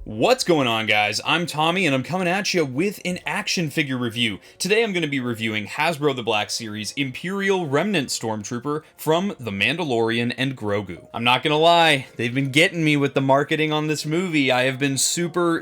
What's going on, guys? I'm Tommy and I'm coming at you with an action figure review. Today I'm going to be reviewing Hasbro The Black Series Imperial Remnant Stormtrooper from The Mandalorian and Grogu. I'm not gonna lie, they've been getting me with the marketing on this movie. I have been super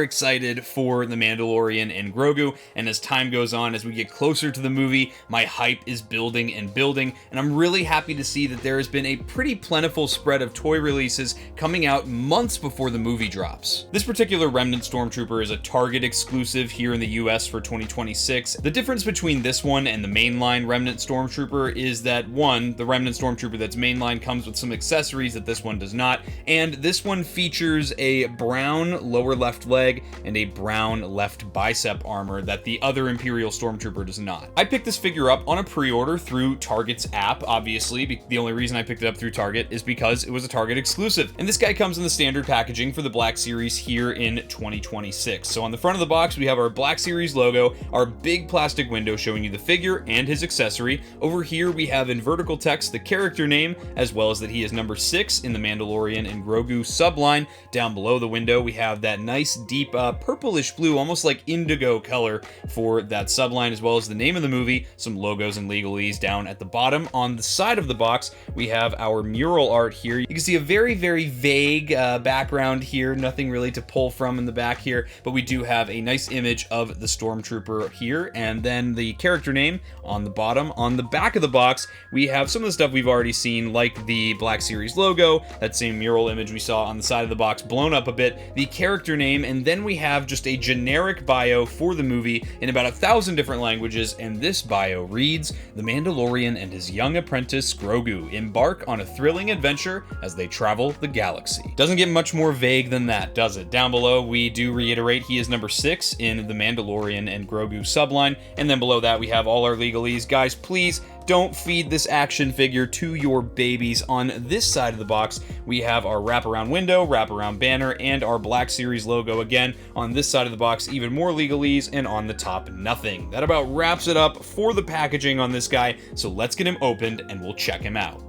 excited for The Mandalorian and Grogu, and as time goes on, as we get closer to the movie, my hype is building, and I'm really happy to see that there has been a pretty plentiful spread of toy releases coming out months before the movie drops. This particular Remnant Stormtrooper is a Target exclusive here in the US for 2026. The difference between this one and the mainline Remnant Stormtrooper is that, one, the Remnant Stormtrooper that's mainline comes with some accessories that this one does not, and this one features a brown lower left leg and a brown left bicep armor that the other Imperial Stormtrooper does not. I picked this figure up on a pre-order through Target's app, obviously. The only reason I picked it up through Target is because it was a Target exclusive, and this guy comes in the standard packaging for the Black Series here in 2026. So on the front of the box, we have our Black Series logo, our big plastic window showing you the figure and his accessory. Over here, we have in vertical text the character name, as well as that he is number 6 in the Mandalorian and Grogu subline. Down below the window, we have that nice deep purplish blue, almost like indigo color for that subline, as well as the name of the movie, some logos and legalese down at the bottom. On the side of the box, we have our mural art here. You can see a very vague background here, nothing really to pull from in the back here, but we do have a nice image of the Stormtrooper here, and then the character name on the bottom. On the back of the box, we have some of the stuff we've already seen, like the Black Series logo, that same mural image we saw on the side of the box blown up a bit, the character name, and then we have just a generic bio for the movie in about 1,000 different languages, and this bio reads, "The Mandalorian and his young apprentice Grogu embark on a thrilling adventure as they travel the galaxy." Doesn't get much more vague than that, does it? Down below, we do reiterate he is number 6 in the Mandalorian and Grogu subline, and then below that we have all our legalese. Guys, please don't feed this action figure to your babies. On this side of the box, we have our wraparound window, wraparound banner, and our Black Series logo again. On this side of the box, even more legalese, and on the top, nothing. That about wraps it up for the packaging on this guy, so let's get him opened and we'll check him out.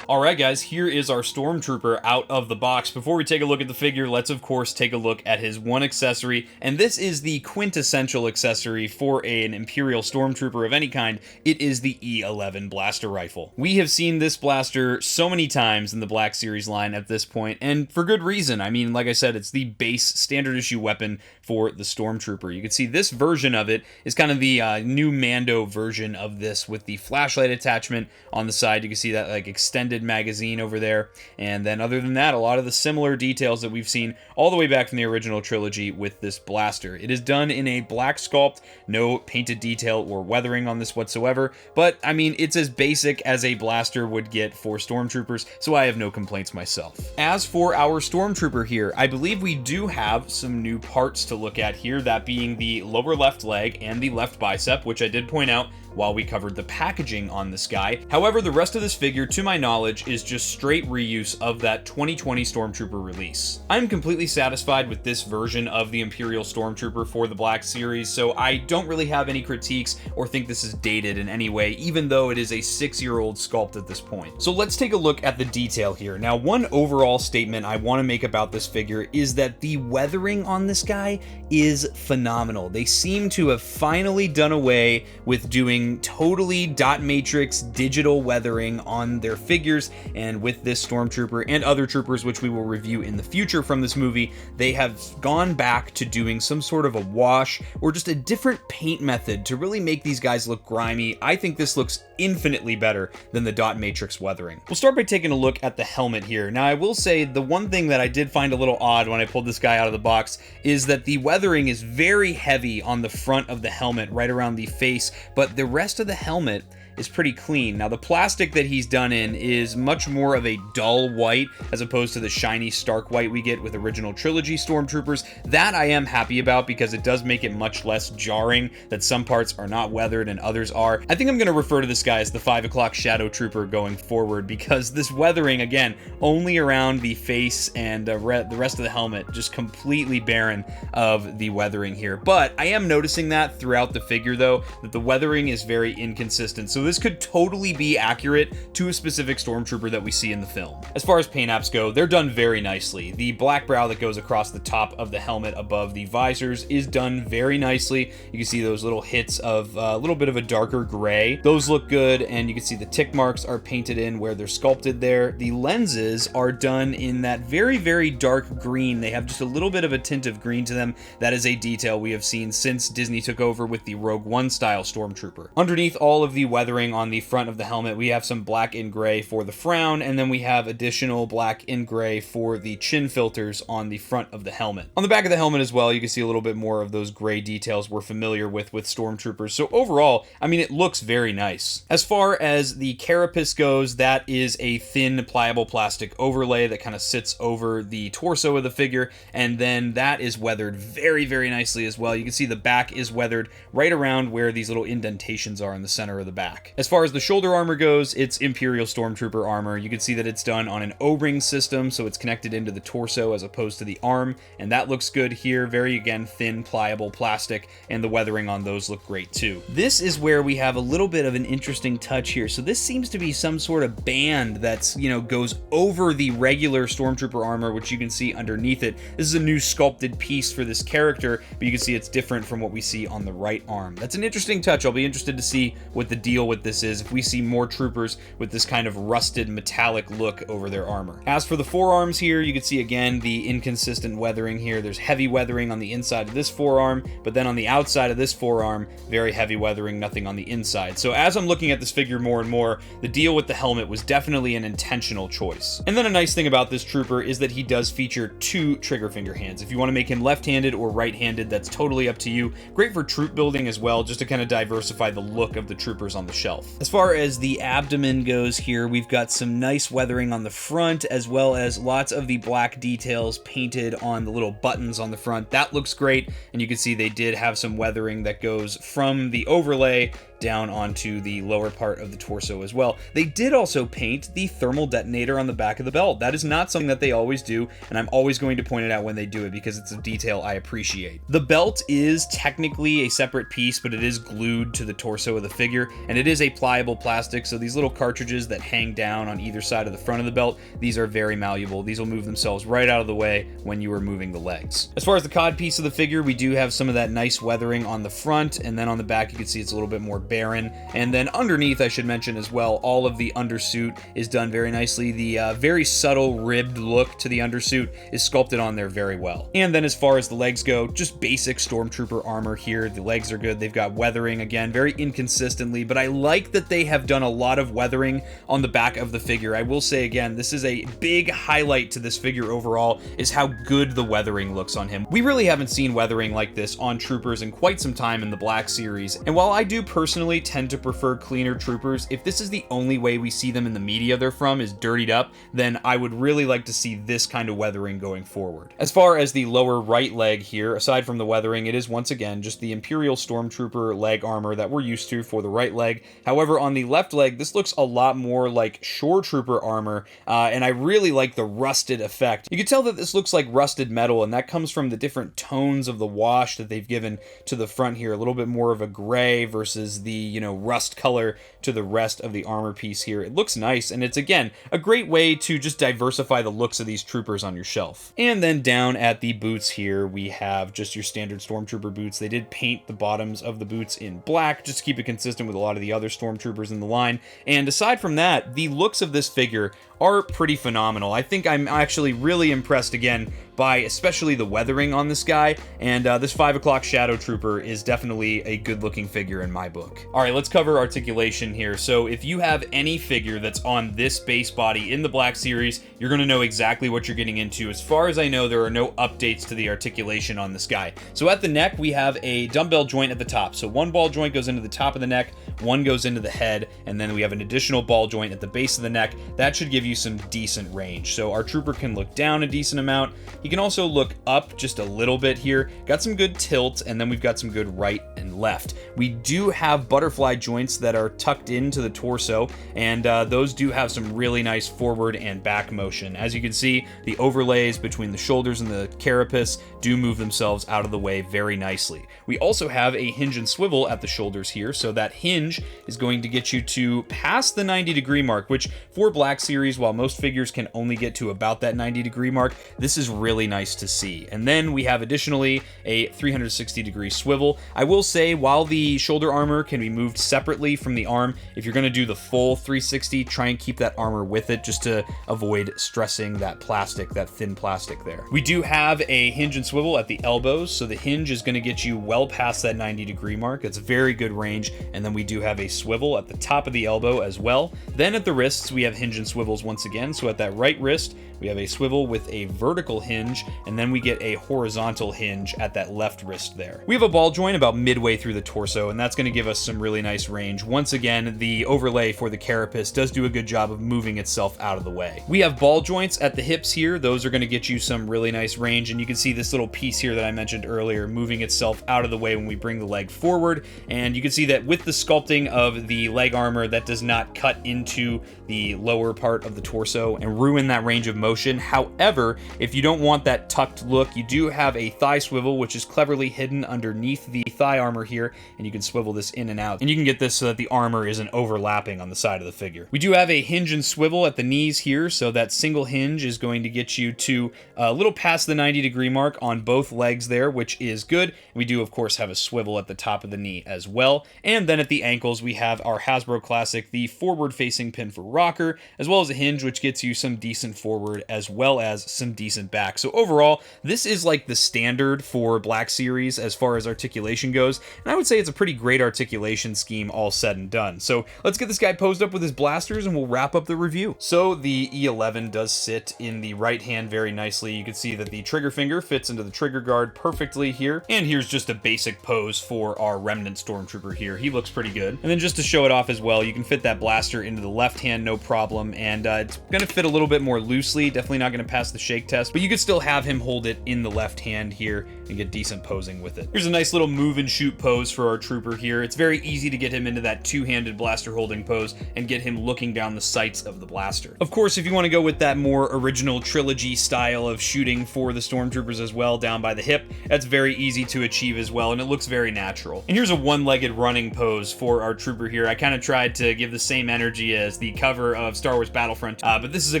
Alright guys, here is our Stormtrooper out of the box. Before we take a look at the figure, let's of course take a look at his one accessory, and this is the quintessential accessory for an Imperial Stormtrooper of any kind. It is the E11 blaster rifle. We have seen this blaster so many times in the Black Series line at this point, and for good reason. I mean, like I said, it's the base standard issue weapon for the Stormtrooper. You can see this version of it is kind of the new Mando version of this, with the flashlight attachment on the side. You can see that like extended magazine over there, and then other than that, a lot of the similar details that we've seen all the way back from the original trilogy with this blaster. It is done in a black sculpt, no painted detail or weathering on this whatsoever, but I mean, it's as basic as a blaster would get for Stormtroopers, so I have no complaints myself. As for our Stormtrooper here, I believe we do have some new parts to look at here, that being the lower left leg and the left bicep, which I did point out while we covered the packaging on this guy. However, the rest of this figure, to my knowledge, is just straight reuse of that 2020 Stormtrooper release. I'm completely satisfied with this version of the Imperial Stormtrooper for the Black Series, so I don't really have any critiques or think this is dated in any way, even though it is a 6-year-old sculpt at this point. So let's take a look at the detail here. Now, one overall statement I want to make about this figure is that the weathering on this guy is phenomenal. They seem to have finally done away with doing totally dot matrix digital weathering on their figures, and with this Stormtrooper and other troopers, which we will review in the future from this movie, they have gone back to doing some sort of a wash or just a different paint method to really make these guys look grimy. I think this looks infinitely better than the dot matrix weathering. We'll start by taking a look at the helmet here. Now, I will say the one thing that I did find a little odd when I pulled this guy out of the box is that the weathering is very heavy on the front of the helmet, right around the face, but the rest of the helmet is pretty clean. Now, the plastic that he's done in is much more of a dull white as opposed to the shiny stark white we get with original trilogy Stormtroopers. That I am happy about because it does make it much less jarring that some parts are not weathered and others are. I think I'm going to refer to this guy as the 5 o'clock Shadow Trooper going forward, because this weathering, again, only around the face and the rest of the helmet, just completely barren of the weathering here. But I am noticing that throughout the figure, though, that the weathering is very inconsistent, so this could totally be accurate to a specific Stormtrooper that we see in the film. As far as paint apps go, they're done very nicely. The black brow that goes across the top of the helmet above the visors is done very nicely. You can see those little hits of a little bit of a darker gray. Those look good, and you can see the tick marks are painted in where they're sculpted there. The lenses are done in that very, very dark green. They have just a little bit of a tint of green to them. That is a detail we have seen since Disney took over with the Rogue One style Stormtrooper. Underneath all of the weathering on the front of the helmet, we have some black and gray for the frown, and then we have additional black and gray for the chin filters on the front of the helmet. On the back of the helmet as well, you can see a little bit more of those gray details we're familiar with Stormtroopers. So overall, I mean, it looks very nice. As far as the carapace goes, that is a thin, pliable plastic overlay that kind of sits over the torso of the figure, and then that is weathered very, very nicely as well. You can see the back is weathered right around where these little indentations are in the center of the back. As far as the shoulder armor goes, it's Imperial Stormtrooper armor. You can see that it's done on an O-ring system, so it's connected into the torso as opposed to the arm, and that looks good here. Very, again, thin, pliable plastic, and the weathering on those look great too. This is where we have a little bit of an interesting touch here. So this seems to be some sort of band that's, you know, goes over the regular Stormtrooper armor, which you can see underneath it. This is a new sculpted piece for this character, but you can see it's different from what we see on the right arm. That's an interesting touch. I'll be interested to see what the deal with this is, if we see more troopers with this kind of rusted metallic look over their armor. As for the forearms here, you can see again the inconsistent weathering here. There's heavy weathering on the inside of this forearm, but then on the outside of this forearm, very heavy weathering, nothing on the inside. So as I'm looking at this figure more and more, the deal with the helmet was definitely an intentional choice. And then a nice thing about this trooper is that he does feature 2 trigger finger hands. If you want to make him left-handed or right-handed, that's totally up to you. Great for troop building as well, just to kind of diversify the look of the troopers on the shelf. As far as the abdomen goes here, we've got some nice weathering on the front, as well as lots of the black details painted on the little buttons on the front. That looks great, and you can see they did have some weathering that goes from the overlay down onto the lower part of the torso as well. They did also paint the thermal detonator on the back of the belt. That is not something that they always do, and I'm always going to point it out when they do it because it's a detail I appreciate. The belt is technically a separate piece, but it is glued to the torso of the figure, and it is a pliable plastic, so these little cartridges that hang down on either side of the front of the belt, these are very malleable. These will move themselves right out of the way when you are moving the legs. As far as the cod piece of the figure, we do have some of that nice weathering on the front, and then on the back you can see it's a little bit more barren. And then underneath, I should mention as well, all of the undersuit is done very nicely. The very subtle ribbed look to the undersuit is sculpted on there very well. And then as far as the legs go, just basic Stormtrooper armor here. The legs are good. They've got weathering, again, very inconsistently, but I like that they have done a lot of weathering on the back of the figure. I will say again, this is a big highlight to this figure overall, is how good the weathering looks on him. We really haven't seen weathering like this on troopers in quite some time in the Black Series, and while I do personally tend to prefer cleaner troopers, if this is the only way we see them in the media they're from is dirtied up, then I would really like to see this kind of weathering going forward. As far as the lower right leg here, aside from the weathering, it is once again just the Imperial Stormtrooper leg armor that we're used to for the right leg. However, on the left leg, this looks a lot more like Shore Trooper armor, and I really like the rusted effect. You can tell that this looks like rusted metal, and that comes from the different tones of the wash that they've given to the front here. A little bit more of a gray versus the, you know, rust color to the rest of the armor piece here. It looks nice, and it's, again, a great way to just diversify the looks of these troopers on your shelf. And then down at the boots here, we have just your standard Stormtrooper boots. They did paint the bottoms of the boots in black, just to keep it consistent with a lot of the other Stormtroopers in the line. And aside from that, the looks of this figure are pretty phenomenal. I think I'm actually really impressed, again, by especially the weathering on this guy, and this 5 o'clock Shadow Trooper is definitely a good looking figure in my book. Alright, let's cover articulation here. So if you have any figure that's on this base body in the Black Series, you're going to know exactly what you're getting into. As far as I know, there are no updates to the articulation on this guy. So at the neck, we have a dumbbell joint at the top. So one ball joint goes into the top of the neck, one goes into the head, and then we have an additional ball joint at the base of the neck. That should give you some decent range. So our trooper can look down a decent amount. He can also look up just a little bit here. Got some good tilt, and then we've got some good right and left. We do have butterfly joints that are tucked into the torso, and those do have some really nice forward and back motion. As you can see, the overlays between the shoulders and the carapace do move themselves out of the way very nicely. We also have a hinge and swivel at the shoulders here, so that hinge is going to get you to past the 90-degree mark, which for Black Series, while most figures can only get to about that 90-degree mark, this is really nice to see. And then we have additionally a 360-degree swivel. I will say, while the shoulder armor can be moved separately from the arm, if you're going to do the full 360, try and keep that armor with it just to avoid stressing that plastic, that thin plastic there. We do have a hinge and swivel at the elbows, so the hinge is going to get you well past that 90-degree mark. That's very good range. And then we do have a swivel at the top of the elbow as well. Then at the wrists, we have hinge and swivels once again. So at that right wrist, we have a swivel with a vertical hinge, and then we get a horizontal hinge at that left wrist there. We have a ball joint about midway through the torso, and that's going to give us some really nice range. Once again, the overlay for the carapace does do a good job of moving itself out of the way. We have ball joints at the hips here. Those are going to get you some really nice range, and you can see this little piece here that I mentioned earlier moving itself out of the way when we bring the leg forward, and you can see that with the sculpting of the leg armor, that does not cut into the lower part of the torso and ruin that range of motion. However, if you don't want that tucked look, you do have a thigh swivel, which is cleverly hidden underneath the thigh armor here, and you can swivel this in and out, and you can get this so that the armor isn't overlapping on the side of the figure. We do have a hinge and swivel at the knees here, so that single hinge is going to get you to a little past the 90-degree mark on both legs there, which is good. We do, of course, have a swivel at the top of the knee as well, and then at the ankles, we have our Hasbro classic, the forward-facing pin for rocker, as well as a hinge, which gets you some decent forward as well as some decent back. So overall, this is like the standard for Black Series as far as articulation goes, and I would say it's a pretty great articulation scheme all said and done. So let's get this guy posed up with his blasters and we'll wrap up the review. So the E11 does sit in the right hand very nicely. You can see that the trigger finger fits into the trigger guard perfectly here, and here's just a basic pose for our Remnant Stormtrooper here. He looks pretty good. And then just to show it off as well, you can fit that blaster into the left hand no problem, and it's gonna fit a little bit more loosely, definitely not gonna pass the shake test, but you could still have him hold it in the left hand here and get decent posing with it. Here's a nice little move and shoot pose for our trooper here. It's very easy to get him into that two-handed blaster holding pose and get him looking down the sights of the blaster. Of course, if you want to go with that more original trilogy style of shooting for the Stormtroopers as well, down by the hip, that's very easy to achieve as well, and it looks very natural. And here's a one-legged running pose for our trooper here. I kind of tried to give the same energy as the cover of Star Wars Battlefront, but this is a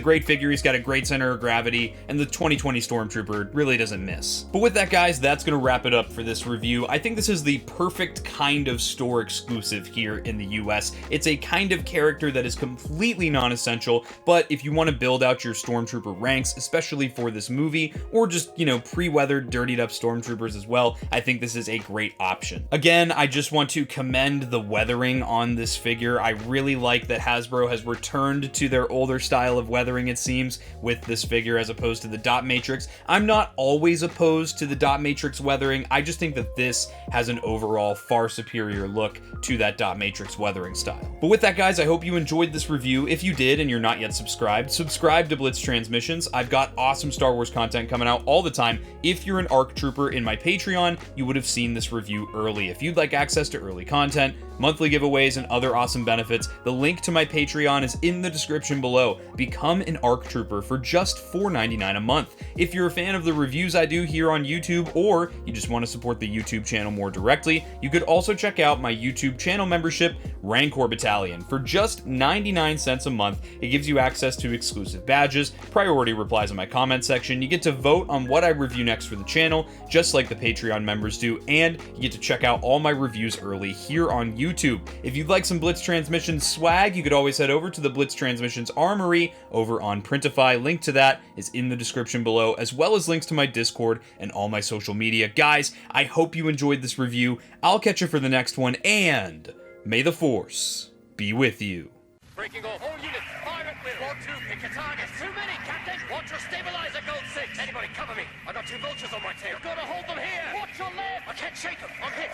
great figure. He's got a great center of gravity, and the 2020 Stormtrooper really doesn't miss. But with that, guys, that's going to wrap it up for this review. I think this is the perfect kind of store exclusive here in the US. It's a kind of character that is completely non-essential, but if you want to build out your Stormtrooper ranks, especially for this movie, or just, you know, pre-weathered, dirtied up Stormtroopers as well, I think this is a great option. Again, I just want to commend the weathering on this figure. I really like that Hasbro has returned to their older style of weathering, it seems, with this figure as opposed to the dot matrix. I'm not always opposed to the dot matrix weathering. I just think that this has an overall far superior look to that dot matrix weathering style. But with that, guys, I hope you enjoyed this review. If you did and you're not yet subscribed, subscribe to Blitz Transmissions. I've got awesome Star Wars content coming out all the time. If you're an ARC Trooper in my Patreon, you would have seen this review early. If you'd like access to early content, monthly giveaways, and other awesome benefits, the link to my Patreon is in the description below. Become an ARC Trooper for just $4.99 a month. If you're a fan of the reviews I do here on YouTube, or you just want to support the YouTube channel more more directly, you could also check out my YouTube channel membership, Rancor Battalion. For just 99 cents a month, it gives you access to exclusive badges, priority replies in my comment section, you get to vote on what I review next for the channel, just like the Patreon members do, and you get to check out all my reviews early here on YouTube. If you'd like some Blitz Transmissions swag, you could always head over to the Blitz Transmissions Armory over on Printify. Link to that is in the description below, as well as links to my Discord and all my social media. Guys, I hope you enjoyed this review. I'll catch you for the next one, and may the Force be with you. Breaking off all units, fire at will. 1-2, pick a target. Too many, Captain. Watch your stabilizer, Gold 6. Anybody cover me. I got 2 vultures on my tail. Gotta hold them here. Watch your left. I can't shake them. I'm hit.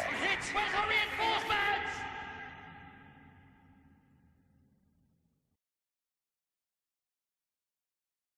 Where's our reinforcement?